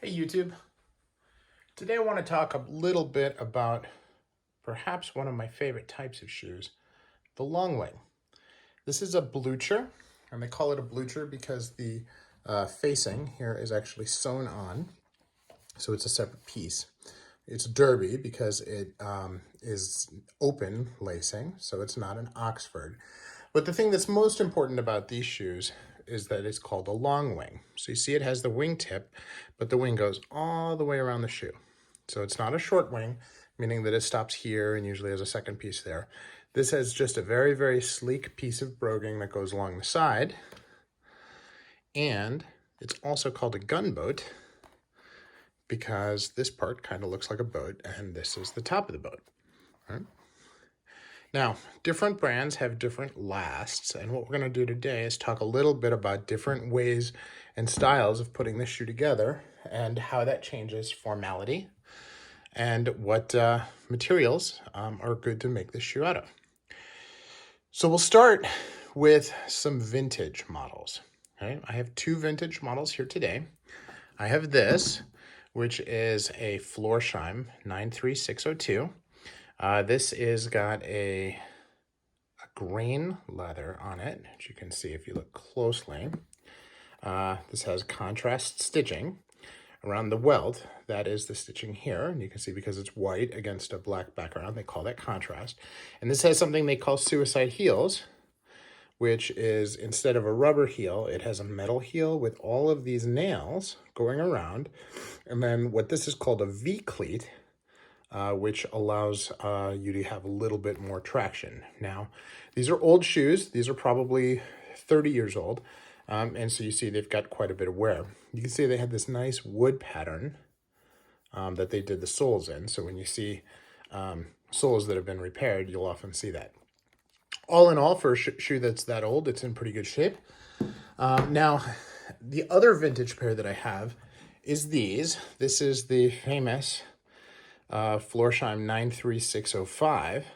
Hey YouTube, today I want to talk a little bit about perhaps one of my favorite types of shoes, the Longwing. This is a blucher, and they call it a blucher because the facing here is actually sewn on, so it's a separate piece. It's derby because it is open lacing, so it's not an Oxford. But the thing that's most important about these shoes is that it's called a long wing. So you see it has the wingtip, but the wing goes all the way around the shoe. So it's not a short wing, meaning that it stops here and usually has a second piece there. This has just a very, very sleek piece of broguing that goes along the side. And it's also called a gunboat because this part kind of looks like a boat and this is the top of the boat. Right? Now, different brands have different lasts, and what we're going to do today is talk a little bit about different ways and styles of putting this shoe together and how that changes formality and what materials are good to make this shoe out of. So we'll start with some vintage models. Right? I have two vintage models here today. I have this, which is a Florsheim 93602. This is got a grain leather on it, which you can see if you look closely. This has contrast stitching around the welt. That is the stitching here, and you can see because it's white against a black background, they call that contrast. And this has something they call suicide heels, which is instead of a rubber heel, it has a metal heel with all of these nails going around. And then what this is called a V-cleat, which allows you to have a little bit more traction. Now, these are old shoes. These are probably 30 years old. And so you see they've got quite a bit of wear. You can see they had this nice wood pattern that they did the soles in. So when you see soles that have been repaired, you'll often see that. All in all, for a shoe that's that old, it's in pretty good shape. Now, the other vintage pair that I have is these. This is the famous Florsheim 93605,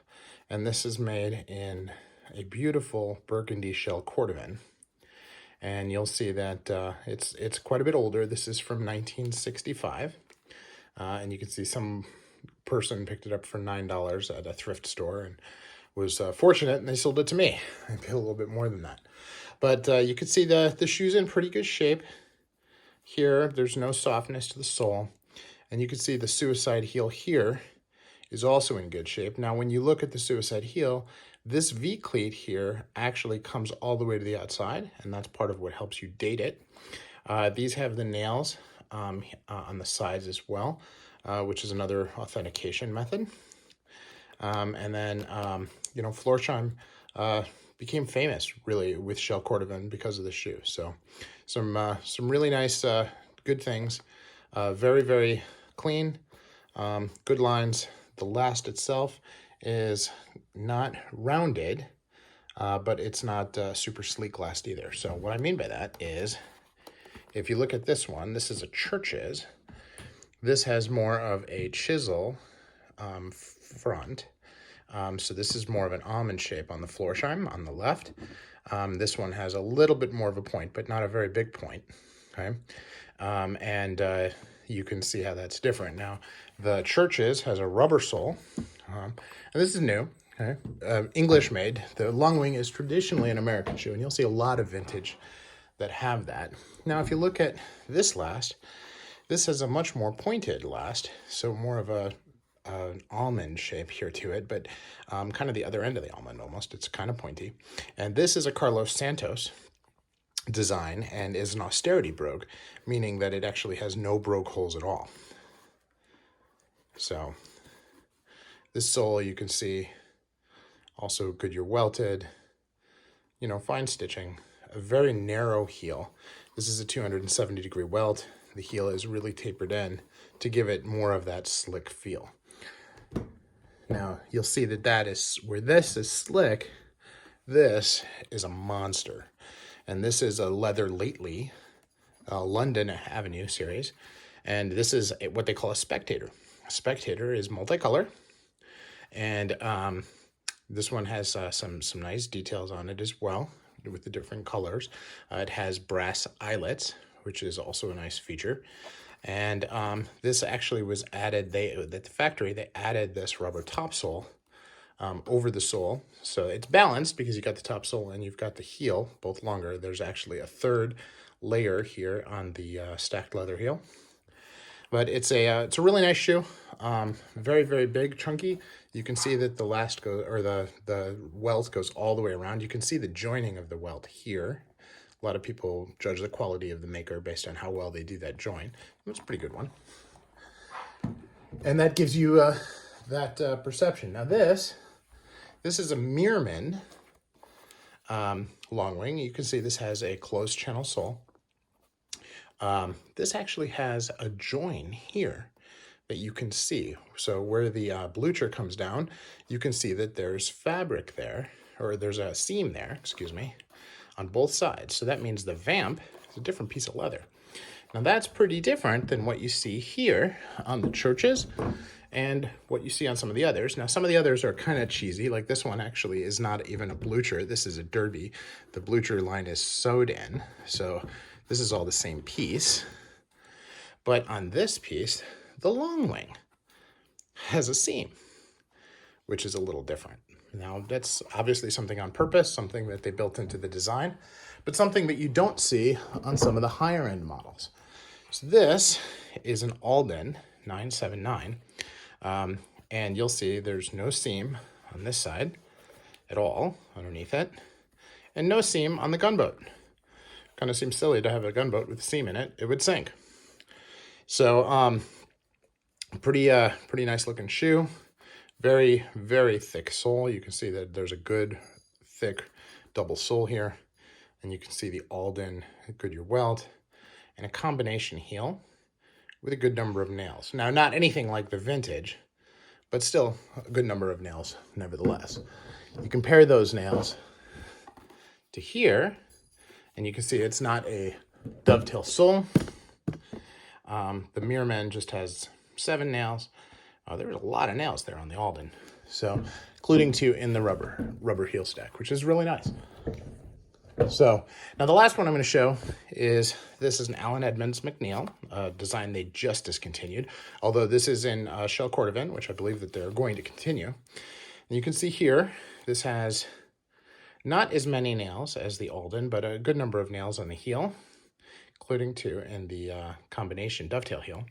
and this is made in a beautiful burgundy shell cordovan. And you'll see that it's quite a bit older. This is from 1965, and you can see some person picked it up for $9 at a thrift store and was fortunate, and they sold it to me. I paid a little bit more than that. But you can see the shoe's in pretty good shape. Here, there's no softness to the sole. And you can see the suicide heel here is also in good shape. Now, when you look at the suicide heel, this V-cleat here actually comes all the way to the outside, and that's part of what helps you date it. These have the nails on the sides as well, which is another authentication method. And then, Florsheim became famous, really, with shell cordovan because of the shoe. So some really nice, good things. Very, very clean, good lines. The last itself is not rounded, but it's not super sleek last either. So what I mean by that is, if you look at this one, this is a Church's. This has more of a chisel front. So this is more of an almond shape on the Florsheim on the left. This one has a little bit more of a point, but not a very big point. Okay. You can see how that's different. Now, the Church's has a rubber sole, and this is new, okay? English made. The Longwing is traditionally an American shoe, and you'll see a lot of vintage that have that. Now, if you look at this last, this has a much more pointed last, so more of an almond shape here to it, but kind of the other end of the almond almost. It's kind of pointy. And this is a Carlos Santos design and is an austerity brogue, meaning that it actually has no brogue holes at all. So this sole, you can see, also Goodyear welted, fine stitching, a very narrow heel. This is a 270-degree welt. The heel is really tapered in to give it more of that slick feel. Now, you'll see that is where this is slick, this is a monster. And this is a leather lately, London Avenue series. And this is what they call a Spectator. A Spectator is multicolor. And this one has some nice details on it as well with the different colors. It has brass eyelets, which is also a nice feature. And this actually was added, at the factory, they added this rubber topsole over the sole. So it's balanced because you got the top sole and you've got the heel, both longer. There's actually a third layer here on the stacked leather heel. But it's a really nice shoe. Very, very big, chunky. You can see that the last goes, or the welt goes all the way around. You can see the joining of the welt here. A lot of people judge the quality of the maker based on how well they do that join. It's a pretty good one. And that gives you that perception. Now this is a Mirman Longwing. You can see this has a closed channel sole. This actually has a join here that you can see. So where the blucher comes down, you can see that there's fabric there, or there's a seam there, excuse me, on both sides. So that means the vamp is a different piece of leather. Now that's pretty different than what you see here on the churches and what you see on some of the others. Now some of the others are kind of cheesy, like this one actually is not even a blucher. This is a derby. The blucher line is sewed in, so this is all the same piece. But on this piece, the Longwing has a seam, which is a little different. Now, that's obviously something on purpose, something that they built into the design, but something that you don't see on some of the higher end models. So this is an Alden 979, and you'll see there's no seam on this side at all underneath it, and no seam on the gunboat. Kind of seems silly to have a gunboat with a seam in it. It would sink. So, pretty nice looking shoe. Very, very thick sole. You can see that there's a good thick double sole here. And you can see the Alden Goodyear welt and a combination heel with a good number of nails. Now, not anything like the vintage, but still a good number of nails nevertheless. You compare those nails to here, and you can see it's not a dovetail sole. The Mirman just has 7 nails. There's a lot of nails there on the Alden, so including 2 in the rubber heel stack, which is really nice. So now the last one I'm going to show is this is an Edmonds Mcneill design they just discontinued, although this is in shell cordovan, which I believe that they're going to continue. And you can see here this has not as many nails as the Alden, but a good number of nails on the heel, including 2 in the combination dovetail heel.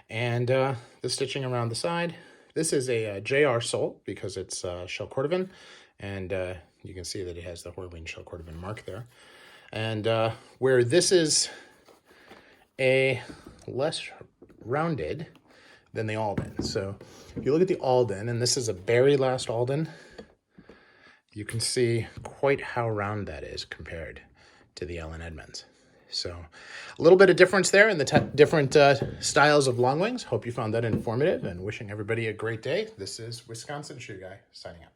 And the stitching around the side. This is a JR sole because it's shell cordovan, and you can see that it has the Horween shell cordovan mark there. And where this is a less rounded than the Alden. So if you look at the Alden, and this is a very last Alden, you can see quite how round that is compared to the Edmonds. So a little bit of difference there in the different styles of Longwings. Hope you found that informative, and wishing everybody a great day. This is Wisconsin Shoe Guy signing out.